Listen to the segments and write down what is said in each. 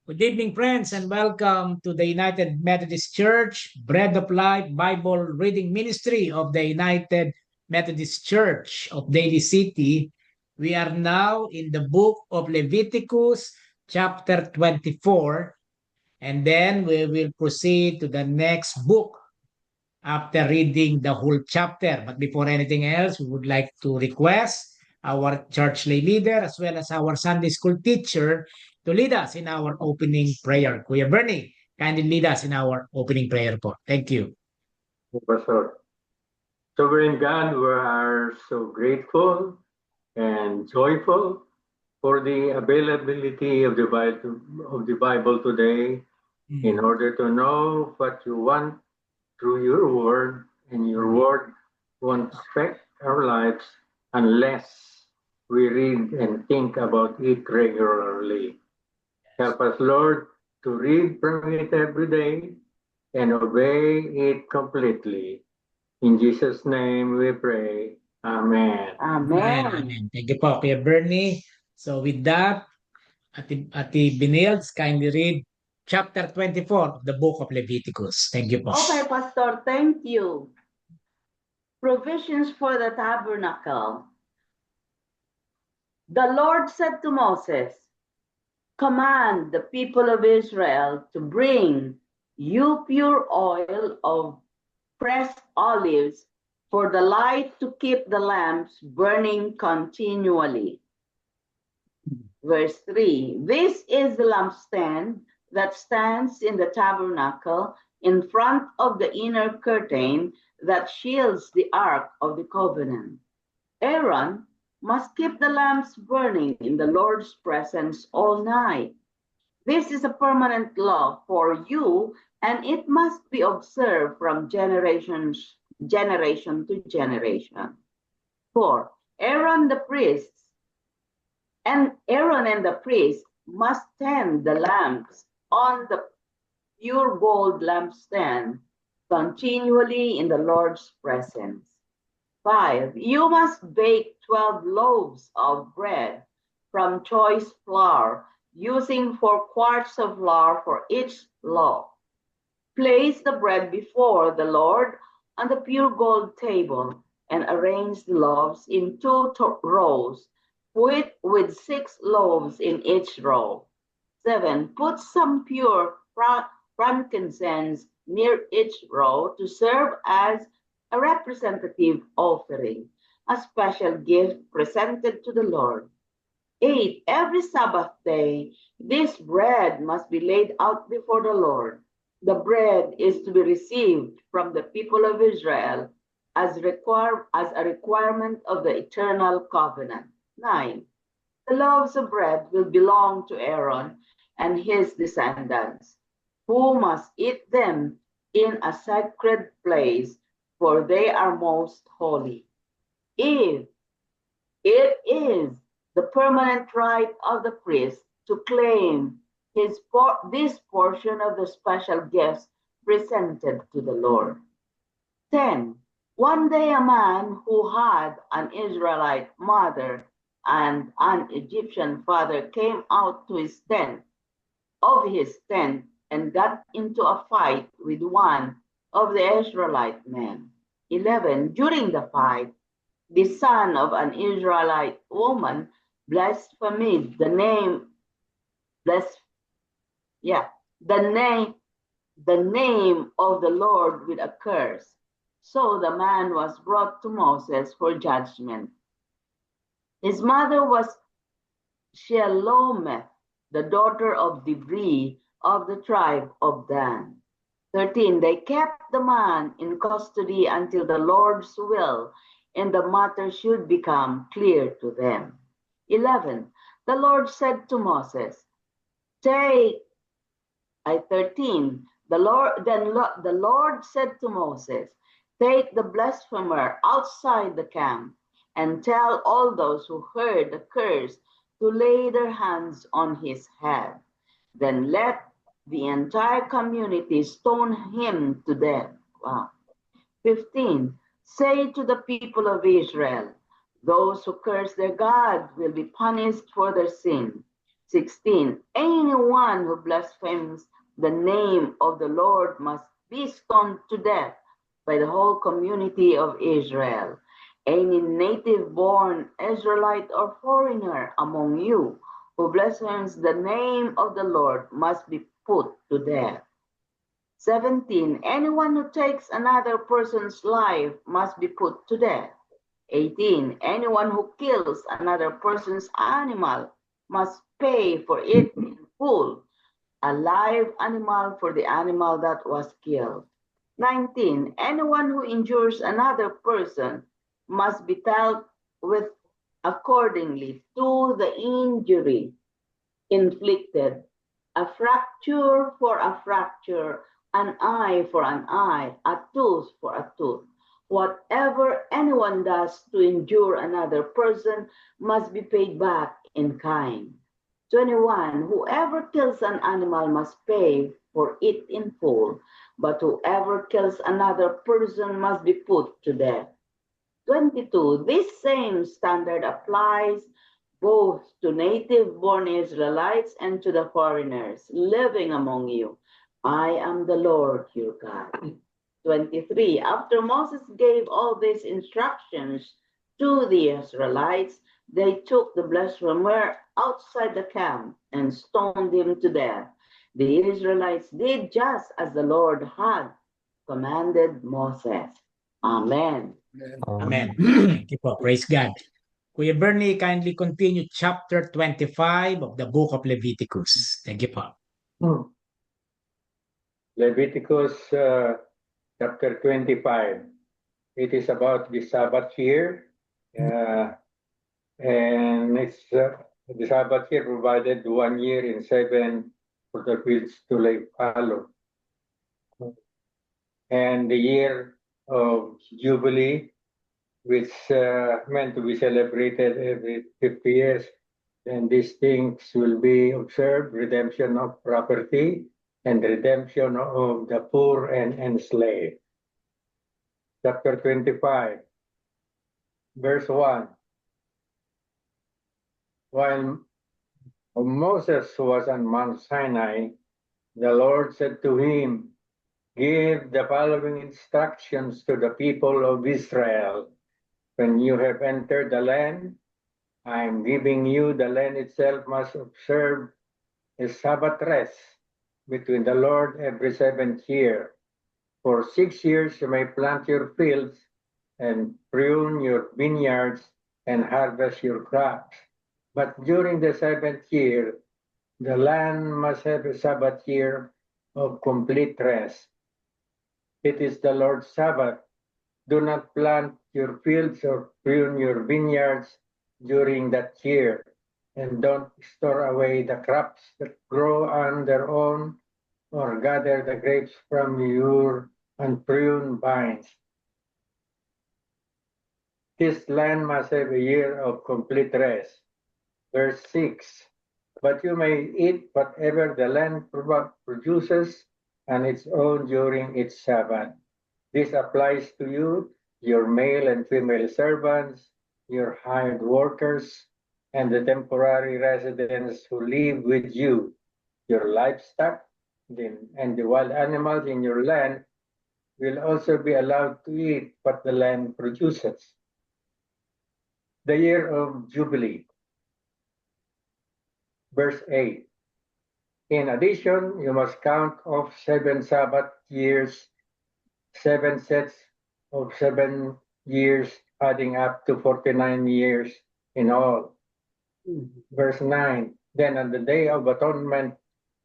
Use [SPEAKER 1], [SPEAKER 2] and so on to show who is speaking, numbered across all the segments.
[SPEAKER 1] Good evening, friends, and welcome to the United Methodist Church Bread of Life Bible Reading Ministry of the United Methodist Church of Daly City. We are now in the book of Leviticus, chapter 24, and then we will proceed to the next book after reading the whole chapter. But before anything else, we would like to request our church lay leader as well as our Sunday school teacher to lead us in our opening prayer. Kuya Bernie, kindly lead us in our opening prayer po. Thank you.
[SPEAKER 2] Pastor. Sovereign God, we are so grateful and joyful for the availability of the Bible today in order to know what you want through your word, and your word won't affect our lives unless we read and think about it regularly. Help us, Lord, to read from it every day and obey it completely. In Jesus' name we pray. Amen.
[SPEAKER 1] Amen. Amen. Thank you po, Kuya Bernie. So with that, Ati Binils, kindly read chapter 24 of the book of Leviticus. Thank you po.
[SPEAKER 3] Okay, Pastor, thank you. Provisions for the tabernacle. The Lord said to Moses, command the people of Israel to bring you pure oil of pressed olives for the light to keep the lamps burning continually. Verse 3, this is the lampstand that stands in the tabernacle in front of the inner curtain that shields the ark of the covenant. Aaron must keep the lamps burning in the Lord's presence all night. This is a permanent law for you, and it must be observed from generation to generation. 4. Aaron and the priest must tend the lamps on the pure gold lampstand continually in the Lord's presence. 5. You must bake 12 loaves of bread from choice flour, using 4 quarts of flour for each loaf. Place the bread before the Lord on the pure gold table and arrange the loaves in 2 rows with 6 loaves in each row. 7. Put some pure frankincense near each row to serve as a representative offering, a special gift presented to the Lord. 8. Every Sabbath day, this bread must be laid out before the Lord. The bread is to be received from the people of Israel as a requirement of the eternal covenant. 9. The loaves of bread will belong to Aaron and his descendants, who must eat them in a sacred place, for they are most holy. If it is the permanent right of the priest to claim this portion of the special gifts presented to the Lord. 10. One day a man who had an Israelite mother and an Egyptian father came out of his tent and got into a fight with one of the Israelite men. 11. During the fight, the son of an Israelite woman blasphemed the name of the Lord with a curse. So the man was brought to Moses for judgment. His mother was Shelomith, the daughter of Dibri of the tribe of Dan. 13. They kept the man in custody until the Lord's will in the matter should become clear to them. 11. The Lord said to Moses, 13. The Lord said to Moses, take the blasphemer outside the camp and tell all those who heard the curse to lay their hands on his head. Then let the entire community stone him to death. Wow. 15. Say to the people of Israel, those who curse their God will be punished for their sin. 16. Anyone who blasphemes the name of the Lord must be stoned to death by the whole community of Israel. Any native-born Israelite or foreigner among you who blasphemes the name of the Lord must be put to death. 17. Anyone who takes another person's life must be put to death. 18. Anyone who kills another person's animal must pay for it in full, a live animal for the animal that was killed. 19. Anyone who injures another person must be dealt with accordingly to the injury inflicted, a fracture for a fracture, an eye for an eye, a tooth for a tooth. Whatever anyone does to injure another person must be paid back in kind. 21. Whoever kills an animal must pay for it in full, but whoever kills another person must be put to death. 22. This same standard applies both to native-born Israelites and to the foreigners living among you. I am the Lord your God. 23. After Moses gave all these instructions to the Israelites, they took the blasphemer outside the camp and stoned him to death. The Israelites did just as the Lord had commanded Moses. Amen.
[SPEAKER 1] Amen. Thank you po. Praise God. Kuya Bernie, kindly continue chapter 25 of the book of Leviticus. Thank you po.
[SPEAKER 2] Leviticus chapter 25. It is about the Sabbath year. And it's the Sabbath year provided 1 year in 7 for the fields to lay fallow. And the year of Jubilee, which meant to be celebrated every 50 years. And these things will be observed: redemption of property and redemption of the poor and enslaved. Chapter 25, verse 1. While Moses was on Mount Sinai, the Lord said to him, "Give the following instructions to the people of Israel. When you have entered the land I am giving you, the land itself must observe a Sabbath rest between the Lord every 7th year. For 6 years you may plant your fields and prune your vineyards and harvest your crops. But during the 7th year, the land must have a Sabbath year of complete rest. It is the Lord's Sabbath. Do not plant your fields or prune your vineyards during that year, and don't store away the crops that grow on their own or gather the grapes from your unpruned vines. This land must have a year of complete rest." Verse 6. "But you may eat whatever the land produces on its own during its Sabbath. This applies to you, your male and female servants, your hired workers, and the temporary residents who live with you. Your livestock and the wild animals in your land will also be allowed to eat what the land produces." The year of Jubilee. Verse 8. "In addition, you must count off 7 Sabbath years, 7 sets of 7 years, adding up to 49 years in all." Verse 9. "Then on the Day of Atonement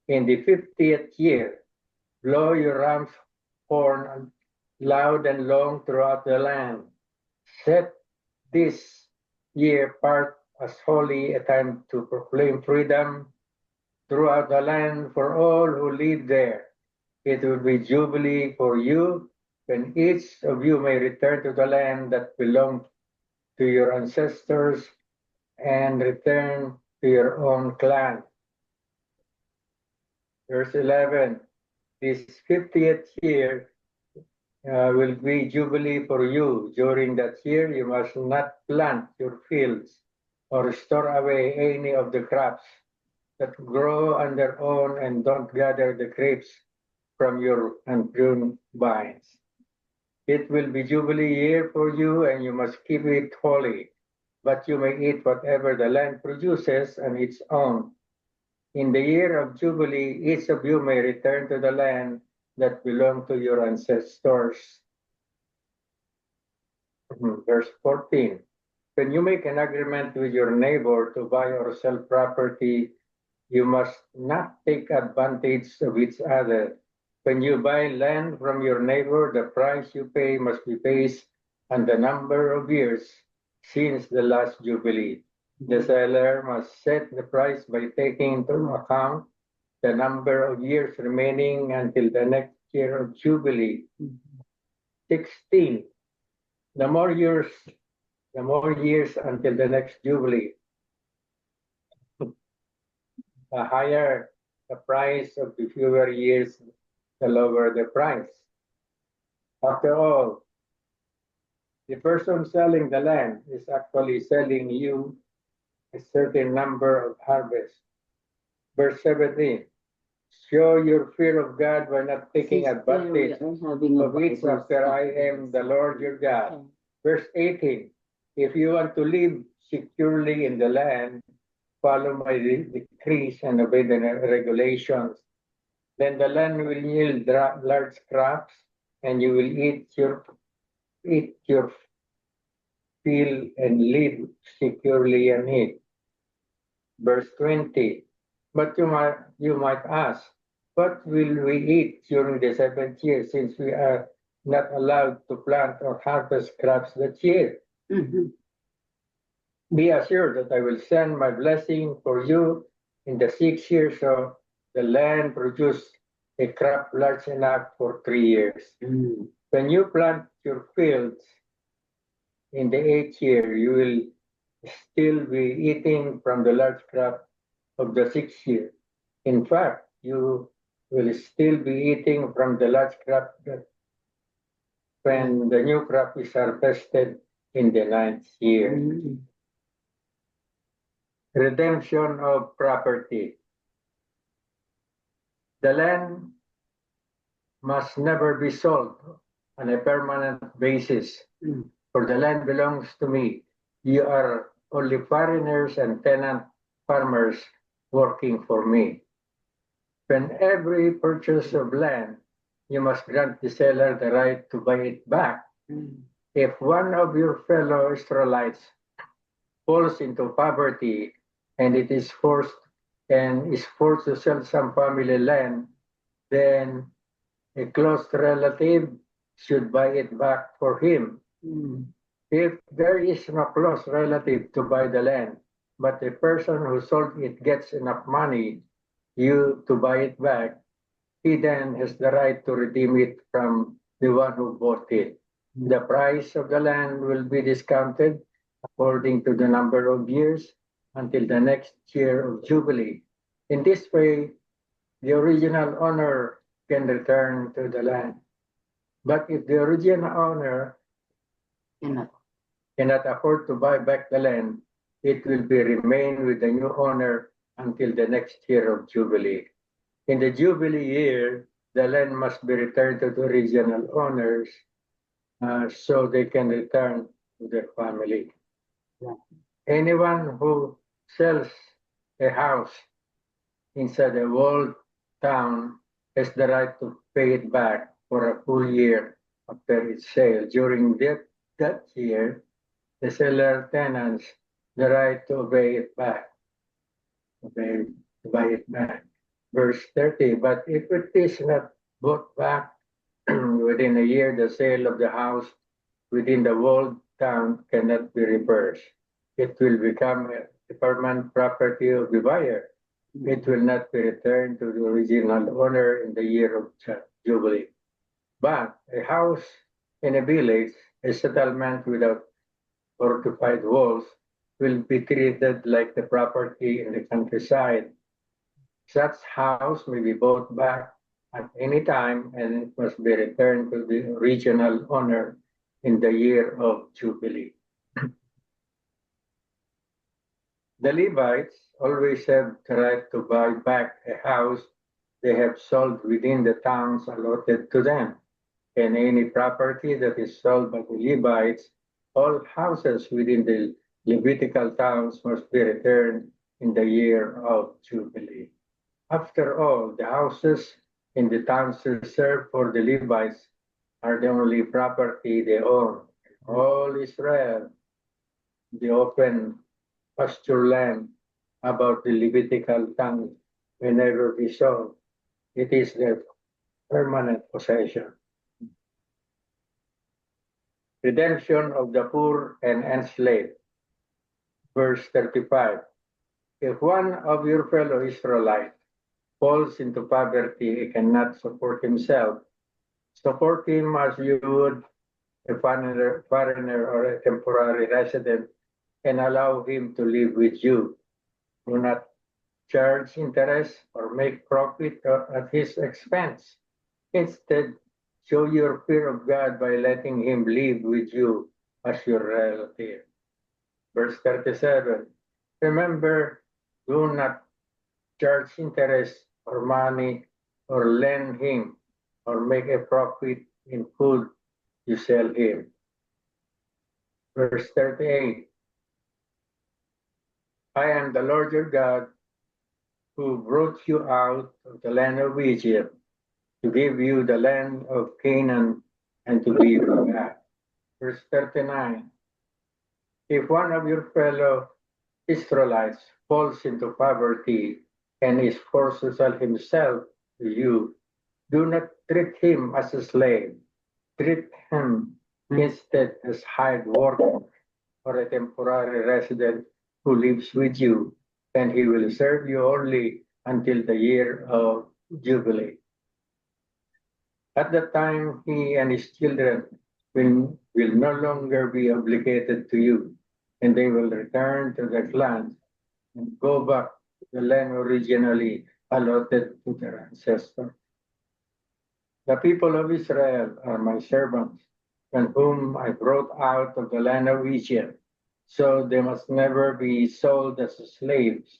[SPEAKER 2] in the 50th year, blow your ram's horn loud and long throughout the land. Set this year apart as holy, a time to proclaim freedom throughout the land for all who live there. It will be Jubilee for you, when each of you may return to the land that belonged to your ancestors and return to your own clan." Verse 11. "This 50th year will be Jubilee for you. During that year, you must not plant your fields or store away any of the crops that grow on their own and don't gather the grapes from your unpruned vines. It will be Jubilee year for you, and you must keep it holy. But you may eat whatever the land produces on its own. In the year of Jubilee, each of you may return to the land that belonged to your ancestors. Verse 14. When you make an agreement with your neighbor to buy or sell property, you must not take advantage of each other. When you buy land from your neighbor, the price you pay must be based on the number of years since the last Jubilee. The seller must set the price by taking into account the number of years remaining until the next year of Jubilee. 16. The more years until the next Jubilee, the higher the price of the fewer years, the lower the price. After all, the person selling the land is actually selling you a certain number of harvests. Verse 17. Show your fear of God by not taking advantage of which after I am the Lord your God. Verse 18. If you want to live securely in the land, follow my decrees and obey the regulations. Then the land will yield large crops, and you will eat your fill and live securely in it. Verse 20. But you might ask, what will we eat during the 7th year, since we are not allowed to plant or harvest crops that year? Be assured that I will send my blessing for you in the 6th year, so the land produce a crop large enough for 3 years. When you plant your fields in the 8th year, you will still be eating from the large crop of the 6th year. In fact, you will still be eating from the large crop when the new crop is harvested in the 9th year. Redemption of property. The land must never be sold on a permanent basis, for the land belongs to me. You are only foreigners and tenant farmers working for me. When every purchase of land, you must grant the seller the right to buy it back. If one of your fellow Israelites falls into poverty and is forced to sell some family land, then a close relative should buy it back for him. If there is no close relative to buy the land, but the person who sold it gets enough money to buy it back, he then has the right to redeem it from the one who bought it. The price of the land will be discounted according to the number of years until the next year of Jubilee. In this way, the original owner can return to the land. But if the original owner cannot afford to buy back the land, it will remain with the new owner until the next year of Jubilee. In the Jubilee year, the land must be returned to the original owners so they can return to their family. Anyone who sells a house inside a walled town has the right to pay it back for a full year after its sale. During that year, the seller tenants the right to buy it back. Verse 30, but if it is not bought back within a year, the sale of the house within the walled town cannot be reversed. It will become a permanent property of the buyer. It will not be returned to the original owner in the year of Jubilee. But a house in a village, a settlement without fortified walls, will be treated like the property in the countryside. Such house may be bought back at any time, and it must be returned to the original owner in the year of Jubilee. The Levites always have the right to buy back a house they have sold within the towns allotted to them, and any property that is sold by the Levites, all houses within the Levitical towns must be returned in the year of Jubilee. After all, the houses in the towns reserved for the Levites are the only property they own. All Israel, the open pasture land about the Levitical tongue whenever be sold, it is their permanent possession. Redemption of the poor and enslaved. Verse 35. If one of your fellow Israelites falls into poverty and cannot support himself, support him as you would a foreigner or a temporary resident and allow him to live with you. Do not charge interest or make profit at his expense. Instead, show your fear of God by letting him live with you as your relative. Verse 37. Remember, do not charge interest or money or lend him or make a profit in food you sell him. Verse 38. I am the Lord your God who brought you out of the land of Egypt to give you the land of Canaan and to be your God. Verse 39. If one of your fellow Israelites falls into poverty and is forced to sell himself to you, do not treat him as a slave. Treat him instead as hired worker or a temporary resident who lives with you, and he will serve you only until the year of Jubilee. At that time, he and his children will no longer be obligated to you, and they will return to their land and go back to the land originally allotted to their ancestors. The people of Israel are my servants, and whom I brought out of the land of Egypt, so they must never be sold as slaves.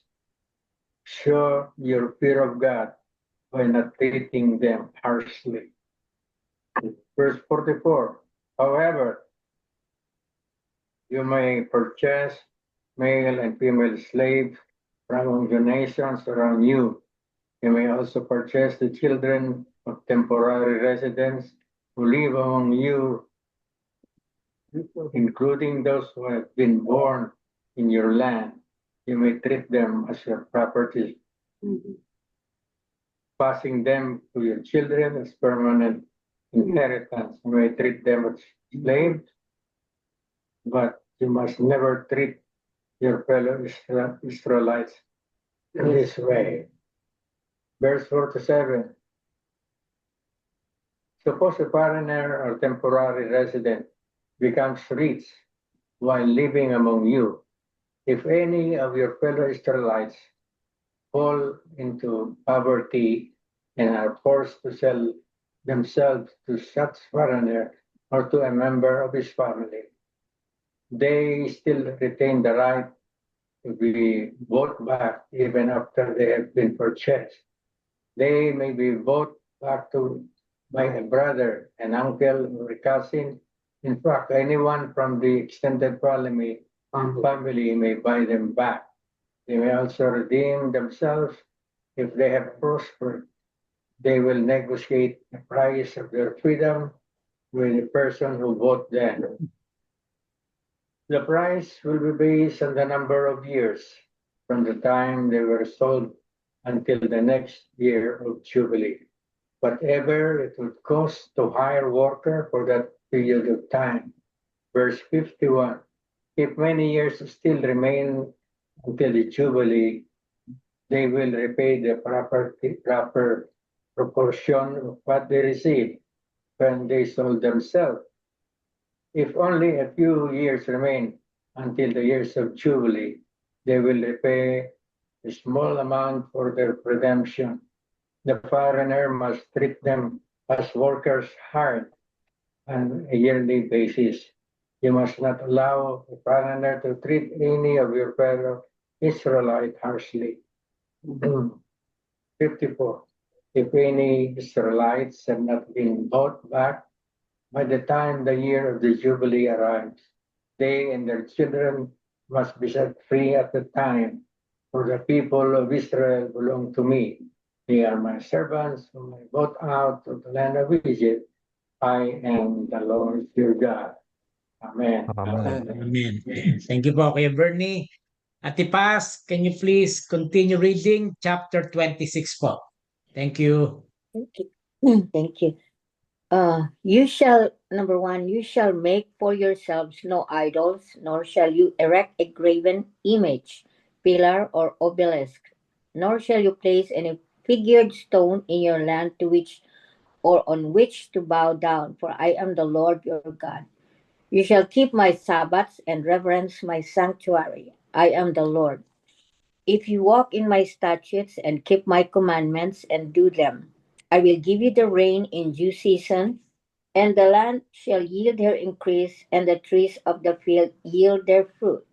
[SPEAKER 2] Show your fear of God by not treating them harshly. Verse 44. However, you may purchase male and female slaves from the nations around you. You may also purchase the children of temporary residents who live among you, including those who have been born in your land. You may treat them as your property, passing them to your children as permanent inheritance. You may treat them as slaves, but you must never treat your fellow Israelites in this way. Verse 47. Suppose a foreigner or temporary resident becomes rich while living among you. If any of your fellow Israelites fall into poverty and are forced to sell themselves to such foreigner or to a member of his family, they still retain the right to be bought back even after they have been purchased. They may be bought back by a brother, an uncle, or a cousin. In fact, anyone from the extended family may buy them back. They may also redeem themselves if they have prospered. They will negotiate the price of their freedom with the person who bought them. The price will be based on the number of years from the time they were sold until the next year of Jubilee. Whatever it would cost to hire a worker for that period of time. Verse 51. If many years still remain until the Jubilee, they will repay the proper proportion of what they received when they sold themselves. If only a few years remain until the years of Jubilee, they will repay a small amount for their redemption. The foreigner must treat them as workers hired on a yearly basis. You must not allow a foreigner to treat any of your fellow Israelite harshly. 54. If any Israelites have not been bought back by the time the year of the Jubilee arrives, they and their children must be set free at the time, for the people of Israel belong to me. They are my servants whom I brought out of the land of Egypt. I am the Lord your God. Amen.
[SPEAKER 4] Amen.
[SPEAKER 1] Amen. Thank you po, Kuya Bernie. Ate Paz, can you please continue reading chapter 26 po? Thank you.
[SPEAKER 5] Thank you. Thank you. You shall, number one, you shall make for yourselves no idols, nor shall you erect a graven image, pillar, or obelisk, nor shall you place any figured stone in your land to which or on which to bow down, for I am the Lord your God. You shall keep my Sabbaths and reverence my sanctuary. I am the Lord. If you walk in my statutes and keep my commandments and do them, I will give you the rain in due season, and the land shall yield her increase, and the trees of the field yield their fruit.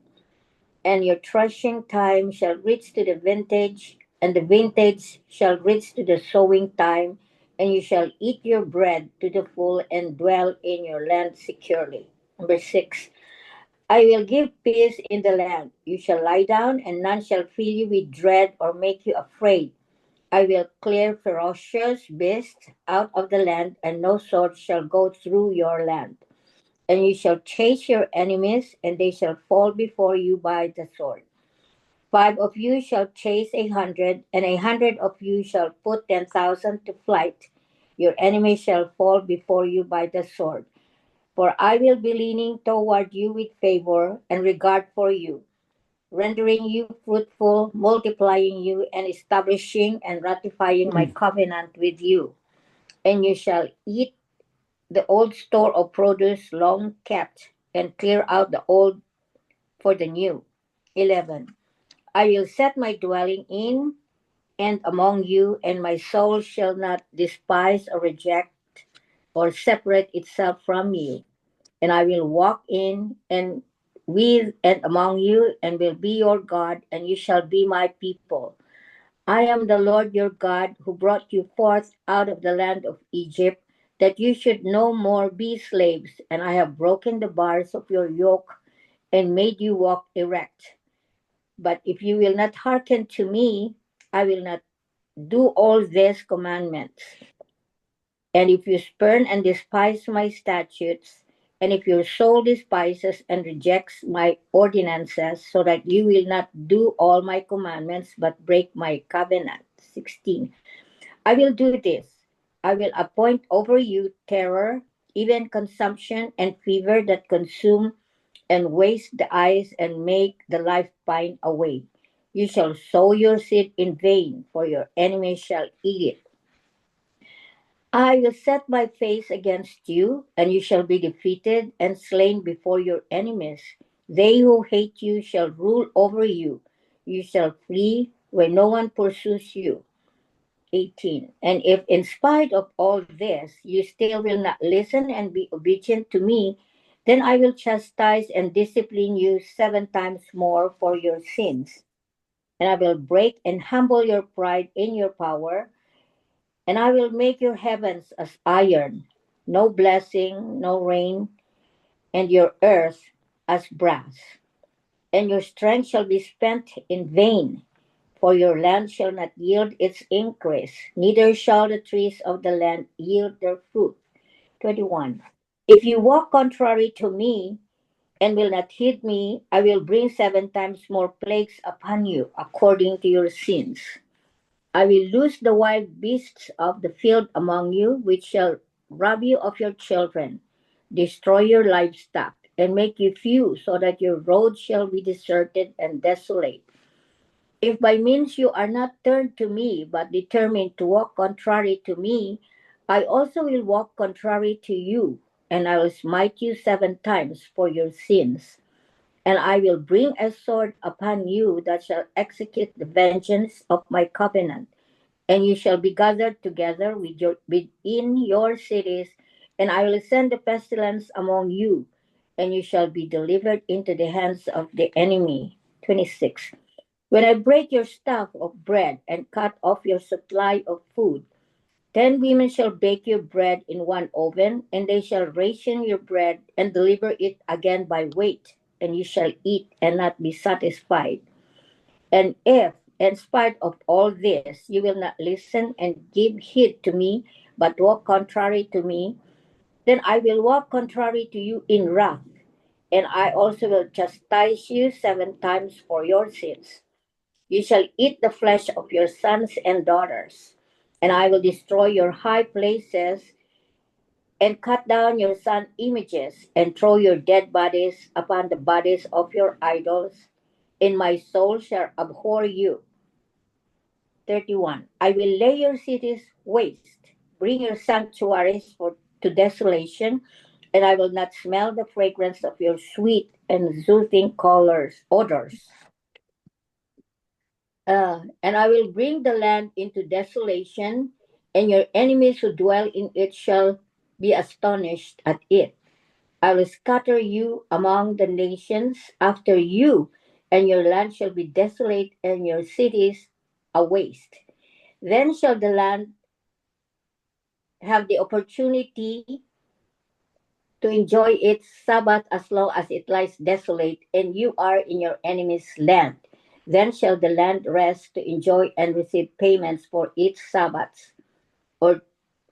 [SPEAKER 5] And your threshing time shall reach to the vintage, and the vintage shall reach to the sowing time, and you shall eat your bread to the full and dwell in your land securely. Number 6. I will give peace in the land. You shall lie down, and none shall fill you with dread or make you afraid. I will clear ferocious beasts out of the land, and no sword shall go through your land. And you shall chase your enemies, and they shall fall before you by the sword. 5 of you shall chase 100, and 100 of you shall put 10,000 to flight. Your enemies shall fall before you by the sword. For I will be leaning toward you with favor and regard for you, rendering you fruitful, multiplying you, and establishing and ratifying my covenant with you. And you shall eat the old store of produce long kept, and clear out the old for the new. 11. I will set my dwelling in and among you, and my soul shall not despise or reject or separate itself from you. And I will walk in and with and among you, and will be your God, and you shall be my people. I am the Lord your God, who brought you forth out of the land of Egypt, that you should no more be slaves, and I have broken the bars of your yoke and made you walk erect. But if you will not hearken to me, I will not do all these commandments. And if you spurn and despise my statutes, and if your soul despises and rejects my ordinances, so that you will not do all my commandments but break my covenant. 16. I will do this. I will appoint over you terror, even consumption and fever that consume and waste the eyes and make the life pine away. You shall sow your seed in vain, for your enemies shall eat it. I will set my face against you, and you shall be defeated and slain before your enemies. They who hate you shall rule over you. You shall flee when no one pursues you. 18. And if in spite of all this you still will not listen and be obedient to me, then I will chastise and discipline you 7 times more for your sins. And I will break and humble your pride in your power, and I will make your heavens as iron, no blessing, no rain, and your earth as brass. And your strength shall be spent in vain, for your land shall not yield its increase, neither shall the trees of the land yield their fruit. 21. If you walk contrary to me and will not heed me, I will bring 7 times more plagues upon you, according to your sins. I will loose the wild beasts of the field among you, which shall rob you of your children, destroy your livestock, and make you few, so that your roads shall be deserted and desolate. If by means you are not turned to me, but determined to walk contrary to me, I also will walk contrary to you, and I will smite you 7 times for your sins. And I will bring a sword upon you that shall execute the vengeance of my covenant. And you shall be gathered together within your cities, and I will send the pestilence among you, and you shall be delivered into the hands of the enemy. 26. When I break your staff of bread and cut off your supply of food, 10 women shall bake your bread in one oven, and they shall ration your bread and deliver it again by weight, and you shall eat and not be satisfied. And if, in spite of all this, you will not listen and give heed to me, but walk contrary to me, then I will walk contrary to you in wrath, and I also will chastise you 7 times for your sins. You shall eat the flesh of your sons and daughters, and I will destroy your high places and cut down your son images and throw your dead bodies upon the bodies of your idols, and my soul shall abhor you. 31. I will lay your cities waste, bring your sanctuaries to desolation, and I will not smell the fragrance of your sweet and soothing odors. And I will bring the land into desolation, and your enemies who dwell in it shall be astonished at it. I will scatter you among the nations after you, and your land shall be desolate, and your cities a waste. Then shall the land have the opportunity to enjoy its Sabbath as long as it lies desolate, and you are in your enemy's land. Then shall the land rest to enjoy and receive payments for its Sabbaths. Or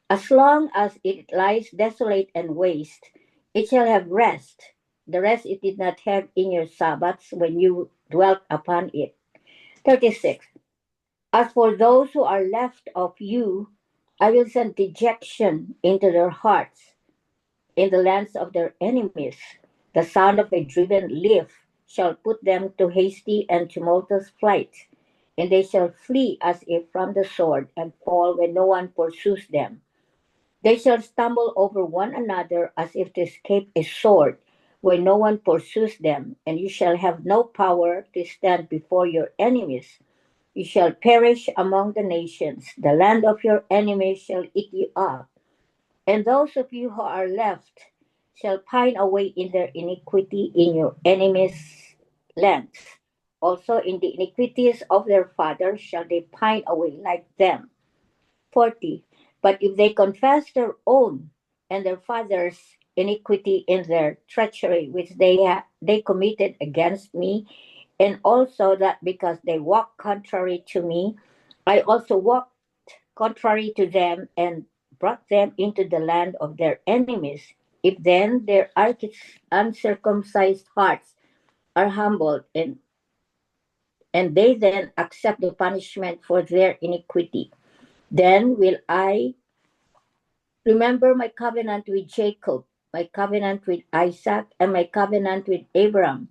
[SPEAKER 5] as long as it lies desolate and waste, it shall have rest. The rest it did not have in your Sabbaths when you dwelt upon it. 36. As for those who are left of you, I will send dejection into their hearts in the lands of their enemies. The sound of a driven leaf shall put them to hasty and tumultuous flight, and they shall flee as if from the sword and fall when no one pursues them. They shall stumble over one another as if to escape a sword when no one pursues them, and you shall have no power to stand before your enemies. You shall perish among the nations. The land of your enemies shall eat you up. And those of you who are left shall pine away in their iniquity in your enemies' lands. Also in the iniquities of their fathers shall they pine away like them. 40. But if they confess their own and their fathers' iniquity in their treachery which they committed against me, and also that because they walk contrary to me, I also walked contrary to them and brought them into the land of their enemies. If then their uncircumcised hearts are humbled, and they then accept the punishment for their iniquity, then will I remember my covenant with Jacob, my covenant with Isaac, and my covenant with Abraham,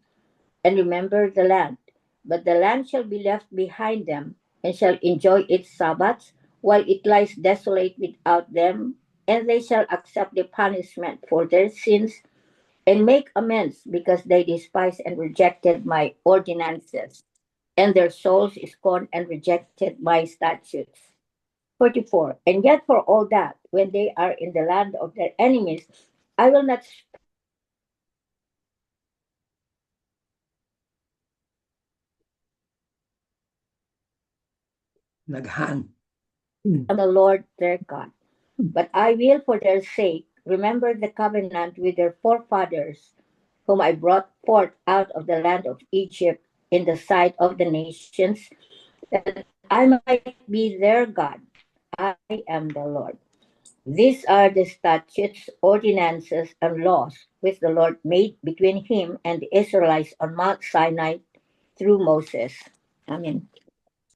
[SPEAKER 5] and remember the land. But the land shall be left behind them, and shall enjoy its Sabbaths, while it lies desolate without them, and they shall accept the punishment for their sins, and make amends because they despised and rejected my ordinances, and their souls scorned and rejected my statutes. 44. And yet for all that, when they are in the land of their enemies, I will not
[SPEAKER 1] Naghan.
[SPEAKER 5] am the Lord their God. But I will, for their sake, remember the covenant with their forefathers, whom I brought forth out of the land of Egypt in the sight of the nations, that I might be their God. I am the Lord. These are the statutes, ordinances, and laws which the Lord made between him and the Israelites on Mount Sinai through Moses. Amen.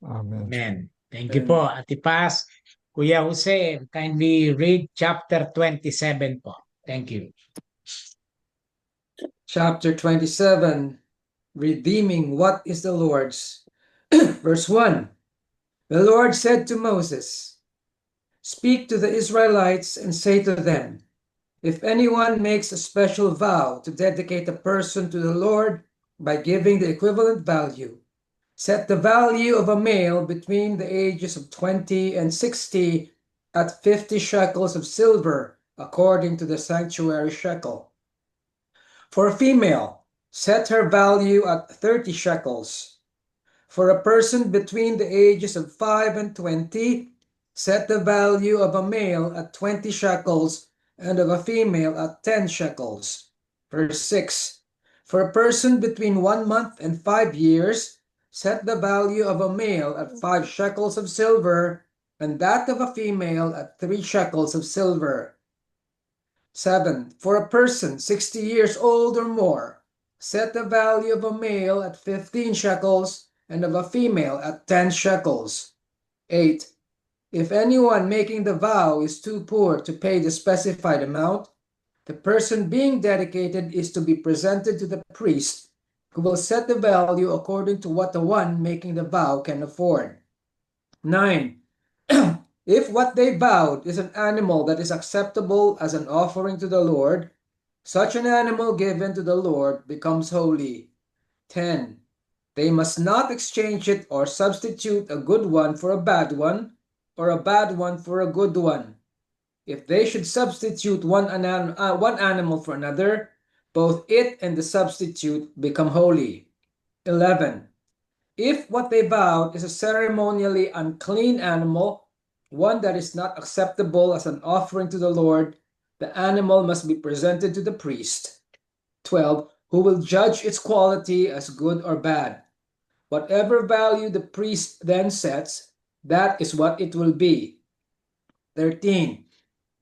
[SPEAKER 4] Amen.
[SPEAKER 1] Amen. Thank you po, Ate Paz. Kuya Jose, kindly read chapter 27 po. Thank you.
[SPEAKER 4] Chapter 27, Redeeming What is the Lord's. Verse 1. The Lord said to Moses, "Speak to the Israelites and say to them, if anyone makes a special vow to dedicate a person to the Lord by giving the equivalent value, set the value of a male between the ages of 20 and 60 at 50 shekels of silver, according to the sanctuary shekel. For a female, set her value at 30 shekels. For a person between the ages of 5 and 20, set the value of a male at 20 shekels and of a female at 10 shekels. Verse 6. For a person between 1 month and 5 years, set the value of a male at 5 shekels of silver and that of a female at 3 shekels of silver. 7. For a person 60 years old or more, set the value of a male at 15 shekels and of a female at 10 shekels. 8. If anyone making the vow is too poor to pay the specified amount, the person being dedicated is to be presented to the priest, who will set the value according to what the one making the vow can afford. 9. If what they vowed is an animal that is acceptable as an offering to the Lord, such an animal given to the Lord becomes holy. 10. They must not exchange it or substitute a good one for a bad one, or a bad one for a good one. If they should substitute one animal for another, both it and the substitute become holy. 11. If what they vowed is a ceremonially unclean animal, one that is not acceptable as an offering to the Lord, the animal must be presented to the priest. 12. Who will judge its quality as good or bad. Whatever value the priest then sets, that is what it will be. 13.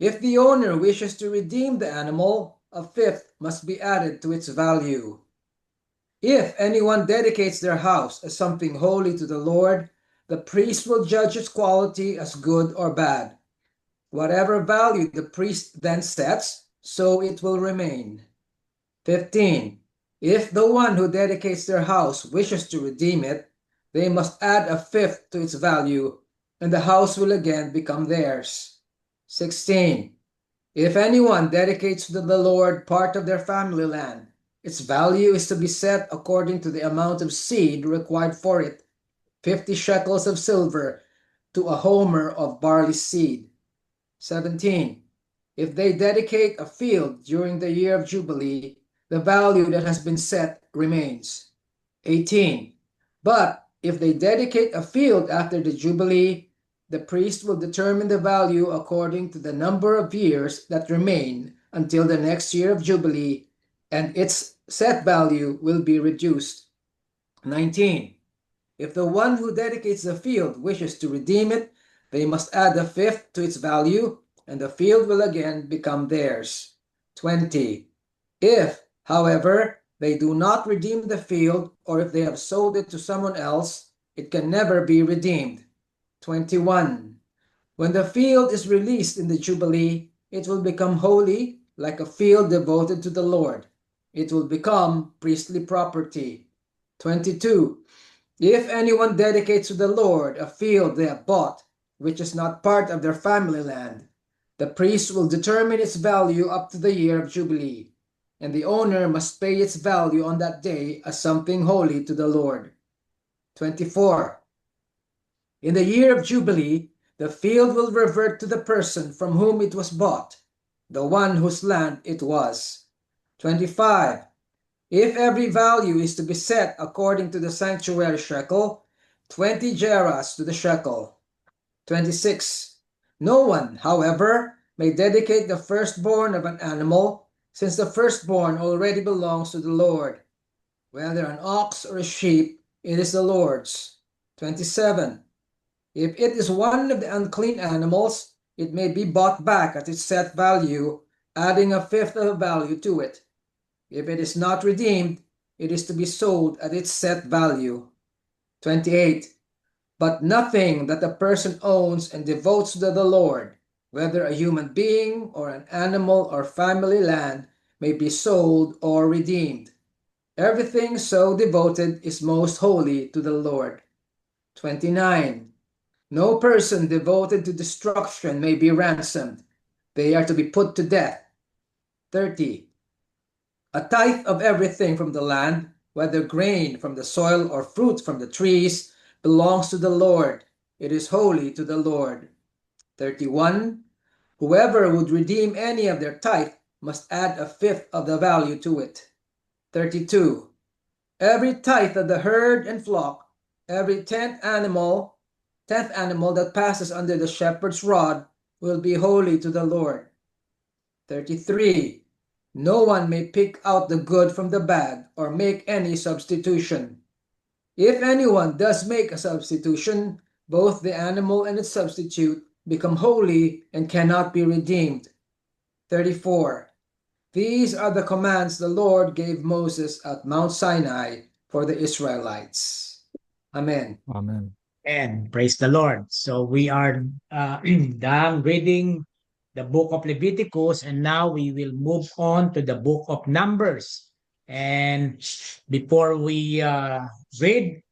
[SPEAKER 4] If the owner wishes to redeem the animal, a fifth must be added to its value. If anyone dedicates their house as something holy to the Lord, the priest will judge its quality as good or bad. Whatever value the priest then sets, so it will remain. 15. If the one who dedicates their house wishes to redeem it, they must add a fifth to its value, and the house will again become theirs. 16. If anyone dedicates to the Lord part of their family land, its value is to be set according to the amount of seed required for it, 50 shekels of silver to a homer of barley seed. 17. If they dedicate a field during the year of Jubilee, the value that has been set remains. 18. But if they dedicate a field after the Jubilee, the priest will determine the value according to the number of years that remain until the next year of Jubilee, and its set value will be reduced. 19. If the one who dedicates the field wishes to redeem it, they must add a fifth to its value, and the field will again become theirs. 20. If, however, they do not redeem the field, or if they have sold it to someone else, it can never be redeemed. 21. When the field is released in the Jubilee, it will become holy, like a field devoted to the Lord. It will become priestly property. 22. If anyone dedicates to the Lord a field they have bought, which is not part of their family land, the priest will determine its value up to the year of Jubilee, and the owner must pay its value on that day as something holy to the Lord. 24. In the year of Jubilee, the field will revert to the person from whom it was bought, the one whose land it was. 25. If every value is to be set according to the sanctuary shekel, 20 gerahs to the shekel. 26. No one, however, may dedicate the firstborn of an animal, since the firstborn already belongs to the Lord. Whether an ox or a sheep, it is the Lord's. 27. If it is one of the unclean animals, it may be bought back at its set value, adding a fifth of the value to it. If it is not redeemed, it is to be sold at its set value. 28. But nothing that a person owns and devotes to the Lord, whether a human being or an animal or family land, may be sold or redeemed. Everything so devoted is most holy to the Lord. 29. No person devoted to destruction may be ransomed. They are to be put to death. 30. A tithe of everything from the land, whether grain from the soil or fruit from the trees, belongs to the Lord. It is holy to the Lord. 31. Whoever would redeem any of their tithe must add a fifth of the value to it. 32. Every tithe of the herd and flock, Every tenth animal that passes under the shepherd's rod will be holy to the Lord. 33. No one may pick out the good from the bad or make any substitution. If anyone does make a substitution, both the animal and its substitute become holy and cannot be redeemed. 34. These are the commands the Lord gave Moses at Mount Sinai for the Israelites. Amen.
[SPEAKER 6] Amen.
[SPEAKER 1] And praise the Lord. So we are done reading the book of Leviticus, and now we will move on to the book of Numbers. And before we read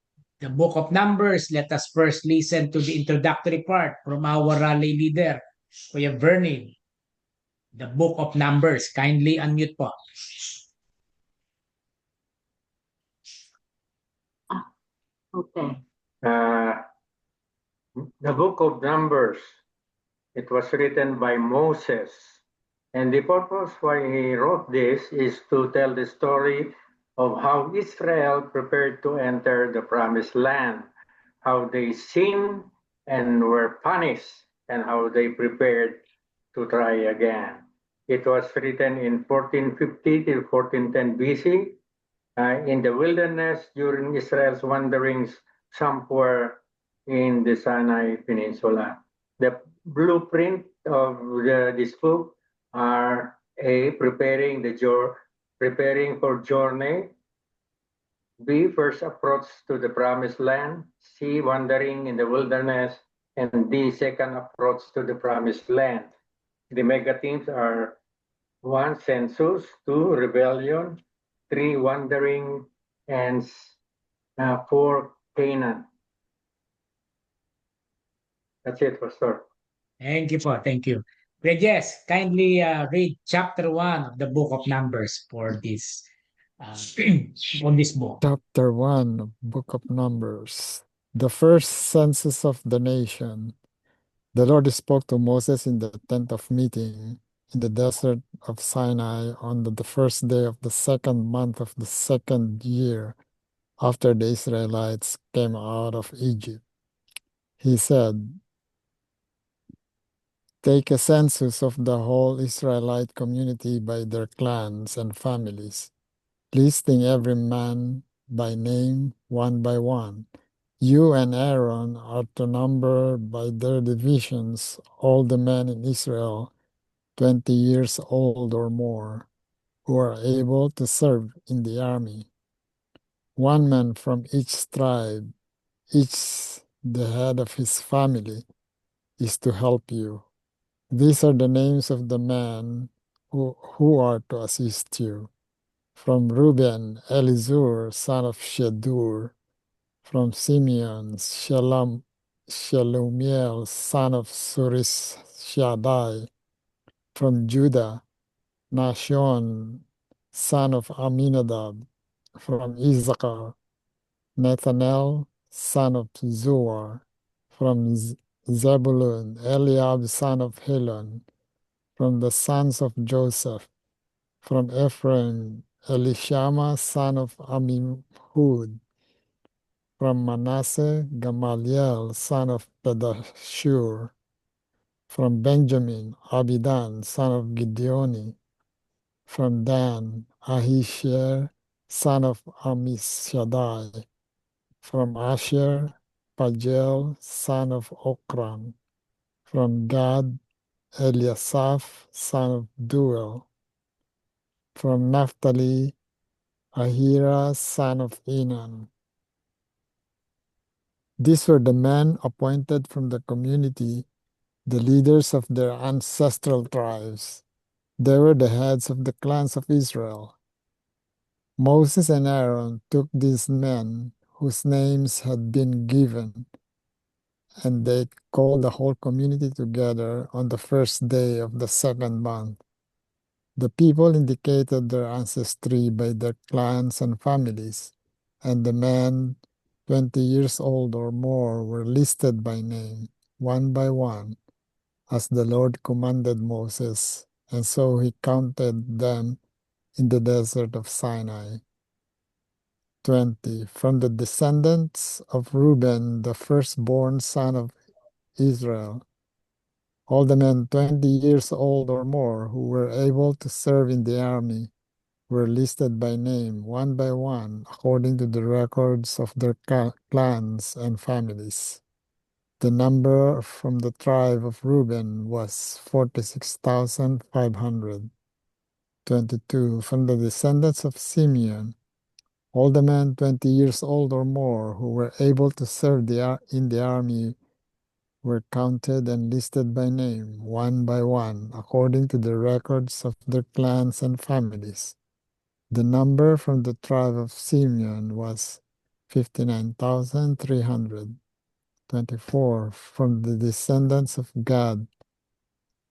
[SPEAKER 1] the book of Numbers, let us first listen to the introductory part from our rally leader, Kuya Bernie. The book of Numbers. Kindly unmute po.
[SPEAKER 3] Okay.
[SPEAKER 2] The book of Numbers, it was written by Moses. And the purpose why he wrote this is to tell the story of how Israel prepared to enter the promised land, how they sinned and were punished, and how they prepared to try again. It was written in 1450 to 1410 BC in the wilderness during Israel's wanderings somewhere in the Sinai Peninsula. The blueprint of this book are A, preparing for journey, B, first approach to the promised land, C, wandering in the wilderness, and D, second approach to the promised land. The mega themes are 1, census, 2, rebellion, 3, wandering, and 4, Canaan. That's it, Pastor.
[SPEAKER 1] Thank you po. Thank you. Yes, kindly read chapter 1 of the book of Numbers for this on this book.
[SPEAKER 6] Chapter 1 of Book of Numbers. The first census of the nation. The Lord spoke to Moses in the tent of meeting in the desert of Sinai on the first day of the second month of the second year after the Israelites came out of Egypt. He said, "Take a census of the whole Israelite community by their clans and families, listing every man by name, one by one. You and Aaron are to number by their divisions all the men in Israel 20 years old or more, who are able to serve in the army. One man from each tribe, each the head of his family, is to help you. These are the names of the men who are to assist you. From Reuben, Elizur, son of Shedur. From Simeon, Shelumiel, son of Surishadai. From Judah, Nashon, son of Aminadab. From Issachar, Nathanael, son of Zuar. From Zebulun, Eliab, son of Helon. From the sons of Joseph. From Ephraim, Elishama, son of Amihud. From Manasseh, Gamaliel, son of Pedashur. From Benjamin, Abidan, son of Gideoni. From Dan, Ahisher, son of Amishadai. From Asher, Pagel, son of Okran. From Gad, Eliasaph, son of Duel. From Naphtali, Ahira, son of Enan. These were the men appointed from the community, the leaders of their ancestral tribes. They were the heads of the clans of Israel. Moses and Aaron took these men whose names had been given, and they called the whole community together on the first day of the second month. The people indicated their ancestry by their clans and families, and the men 20 years old or more were listed by name, one by one, as the Lord commanded Moses, and so he counted them in the desert of Sinai. 20. From the descendants of Reuben, the firstborn son of Israel, all the men 20 years old or more who were able to serve in the army were listed by name, one by one, according to the records of their clans and families. The number from the tribe of Reuben was 46,500. 22. From the descendants of Simeon, all the men 20 years old or more who were able to serve in the army were counted and listed by name, one by one, according to the records of their clans and families. The number from the tribe of Simeon was 59,300. 24. From the descendants of Gad,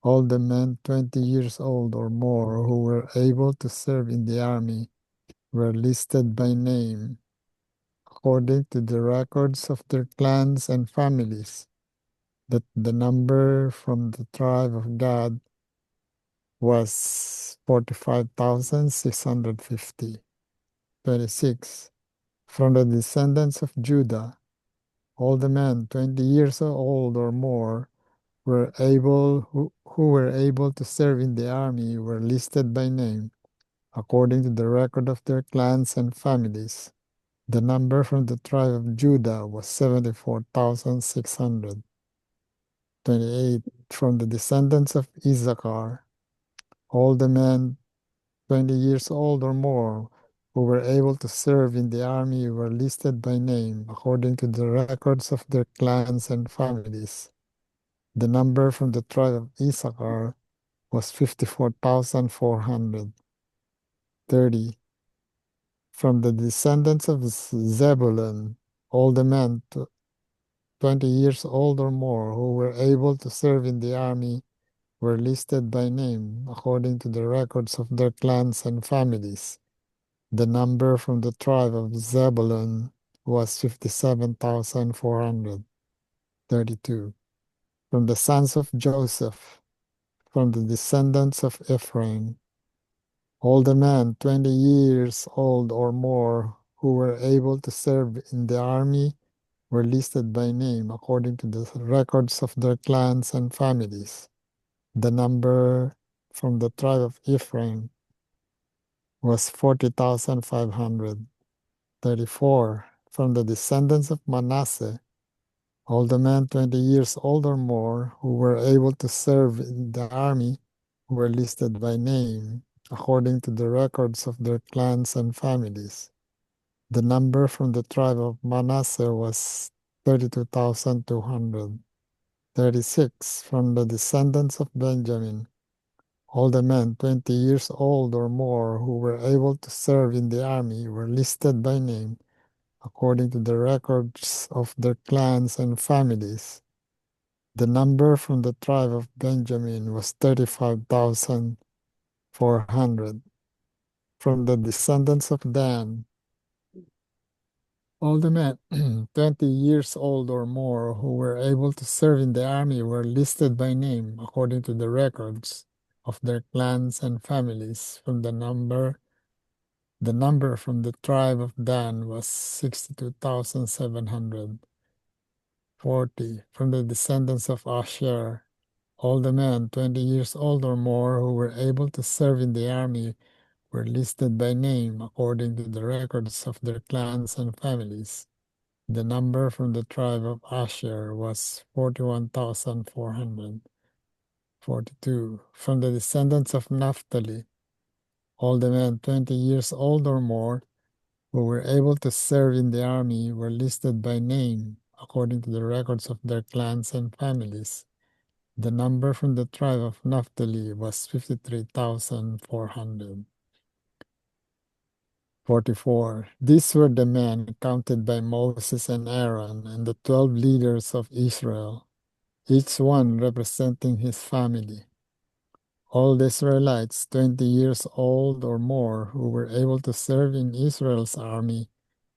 [SPEAKER 6] all the men 20 years old or more who were able to serve in the army were listed by name, according to the records of their clans and families. The number from the tribe of Gad was 45,650. 26. From the descendants of Judah, all the men 20 years old or more who were able to serve in the army were listed by name, according to the record of their clans and families. The number from the tribe of Judah was 74,600. 28. From the descendants of Issachar, all the men 20 years old or more who were able to serve in the army were listed by name, according to the records of their clans and families. The number from the tribe of Issachar was 54,400. 30. From the descendants of Zebulun, all the men 20 years old or more who were able to serve in the army were listed by name, according to the records of their clans and families. The number from the tribe of Zebulun was 57,400. 32. From the sons of Joseph, from the descendants of Ephraim, all the men 20 years old or more who were able to serve in the army were listed by name according to the records of their clans and families. The number from the tribe of Ephraim was 40,500. 34. From the descendants of Manasseh, all the men 20 years old or more who were able to serve in the army were listed by name according to the records of their clans and families. The number from the tribe of Manasseh was 32,200. 36. From the descendants of Benjamin, all the men 20 years old or more who were able to serve in the army were listed by name according to the records of their clans and families. The number from the tribe of Benjamin was 35,400. From the descendants of Dan, all the men 20 years old or more who were able to serve in the army were listed by name according to the records of their clans and families. The number from the tribe of Dan was 62,700. 40. From the descendants of Asher, all the men 20 years old or more who were able to serve in the army were listed by name according to the records of their clans and families. The number from the tribe of Asher was 41,400. 42. From the descendants of Naphtali, all the men 20 years old or more who were able to serve in the army were listed by name according to the records of their clans and families. The number from the tribe of Naphtali was 53,400. 44. These were the men counted by Moses and Aaron and the 12 leaders of Israel, each one representing his family. All the Israelites 20 years old or more who were able to serve in Israel's army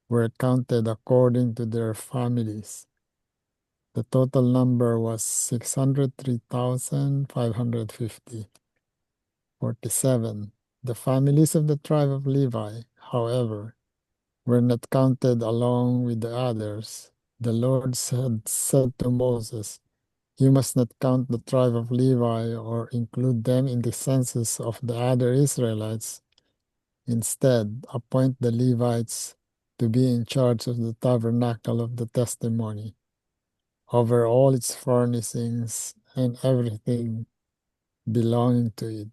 [SPEAKER 6] were counted according to their families. The total number was 603,550. 47. The families of the tribe of Levi, however, were not counted along with the others. The Lord said to Moses, "You must not count the tribe of Levi or include them in the census of the other Israelites. Instead, appoint the Levites to be in charge of the tabernacle of the testimony, over all its furnishings and everything belonging to it.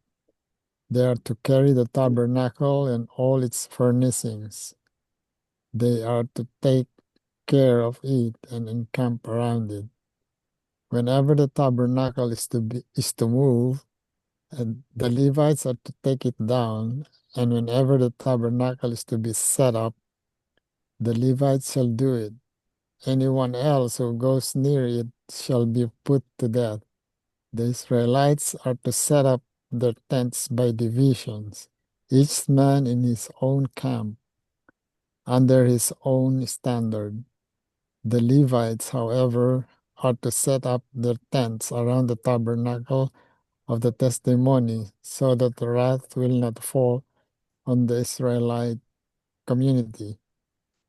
[SPEAKER 6] They are to carry the tabernacle and all its furnishings. They are to take care of it and encamp around it. Whenever the tabernacle is to move, and the Levites are to take it down, and whenever the tabernacle is to be set up, the Levites shall do it. Anyone else who goes near it shall be put to death. The Israelites are to set up their tents by divisions, each man in his own camp, under his own standard. The Levites, however, are to set up their tents around the tabernacle of the testimony, so that the wrath will not fall on the Israelite community.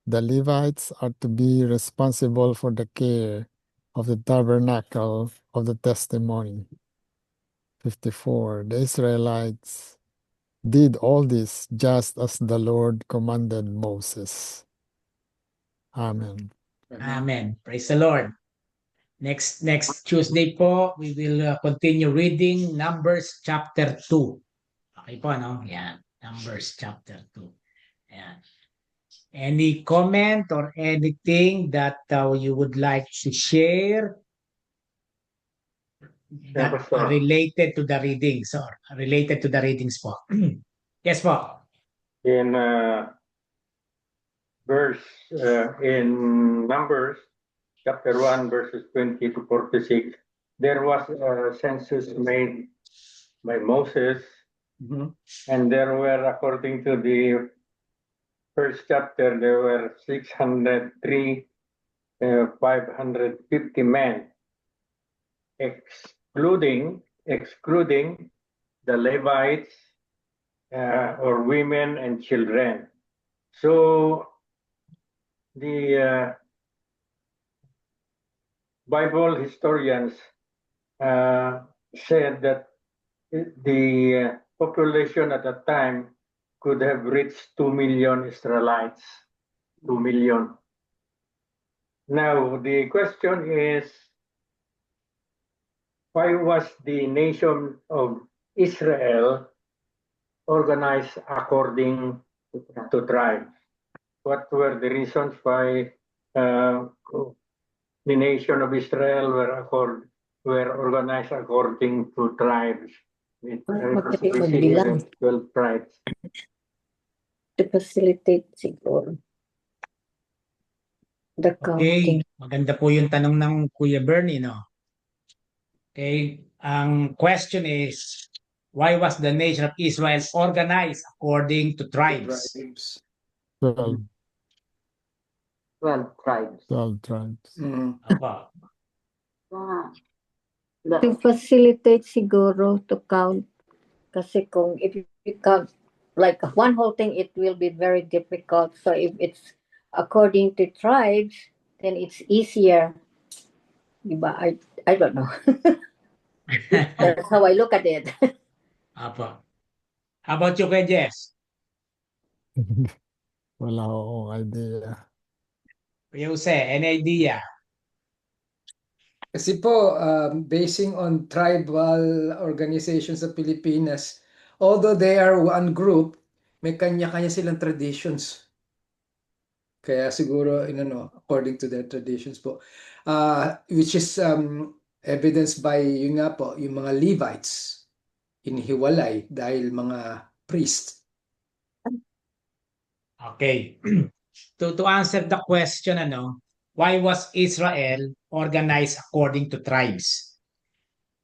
[SPEAKER 6] The Levites are to be responsible for the care of the tabernacle of the testimony. 54. The Israelites did all this just as the Lord commanded Moses. Amen.
[SPEAKER 1] Amen. Praise the Lord. Next Tuesday po, we will continue reading Numbers chapter 2. Okay po, no? Yan. Numbers chapter 2. Yan. Any comment or anything that you would like to share that
[SPEAKER 2] Pastor.
[SPEAKER 1] related to the readings or related to the readings po? Yes po.
[SPEAKER 2] In in Numbers chapter 1 verses 20 to 46, there was a census made by Moses, and there were, according to the first chapter, there were 603, 550 men, excluding the Levites or women and children. So the Bible historians said that the population at that time could have reached 2 million Israelites. 2 million. Now, the question is, why was the nation of Israel organized according to tribes? What were the reasons why the nation of Israel were organized according to tribes? With
[SPEAKER 5] Magbilang.
[SPEAKER 2] 12 tribes.
[SPEAKER 5] To facilitate siguro the
[SPEAKER 1] Okay.
[SPEAKER 5] counting.
[SPEAKER 1] Maganda po yung tanong ng Kuya Bernie, no? Okay. Ang question is, why was the nation of Israel organized according to tribes?
[SPEAKER 6] 12,
[SPEAKER 3] 12 tribes.
[SPEAKER 6] 12 tribes.
[SPEAKER 1] Apa.
[SPEAKER 3] Ah,
[SPEAKER 5] To facilitate siguro to count. Kasi kung if you count like one whole thing, it will be very difficult. So if it's according to tribes, then it's easier. Diba? I don't know. That's how I look at it.
[SPEAKER 1] Apa. How about you, Kuya Jess?
[SPEAKER 6] Wala akong idea.
[SPEAKER 1] Kuya Jose, any idea?
[SPEAKER 4] Kasi po, basing on tribal organizations sa Pilipinas, although they are one group, may kanya-kanya silang traditions. Kaya siguro, according to their traditions po. Which is evidenced by, yun nga po, yung mga Levites, inihiwalay dahil mga priests.
[SPEAKER 1] Okay. To answer the question, why was Israel organized according to tribes?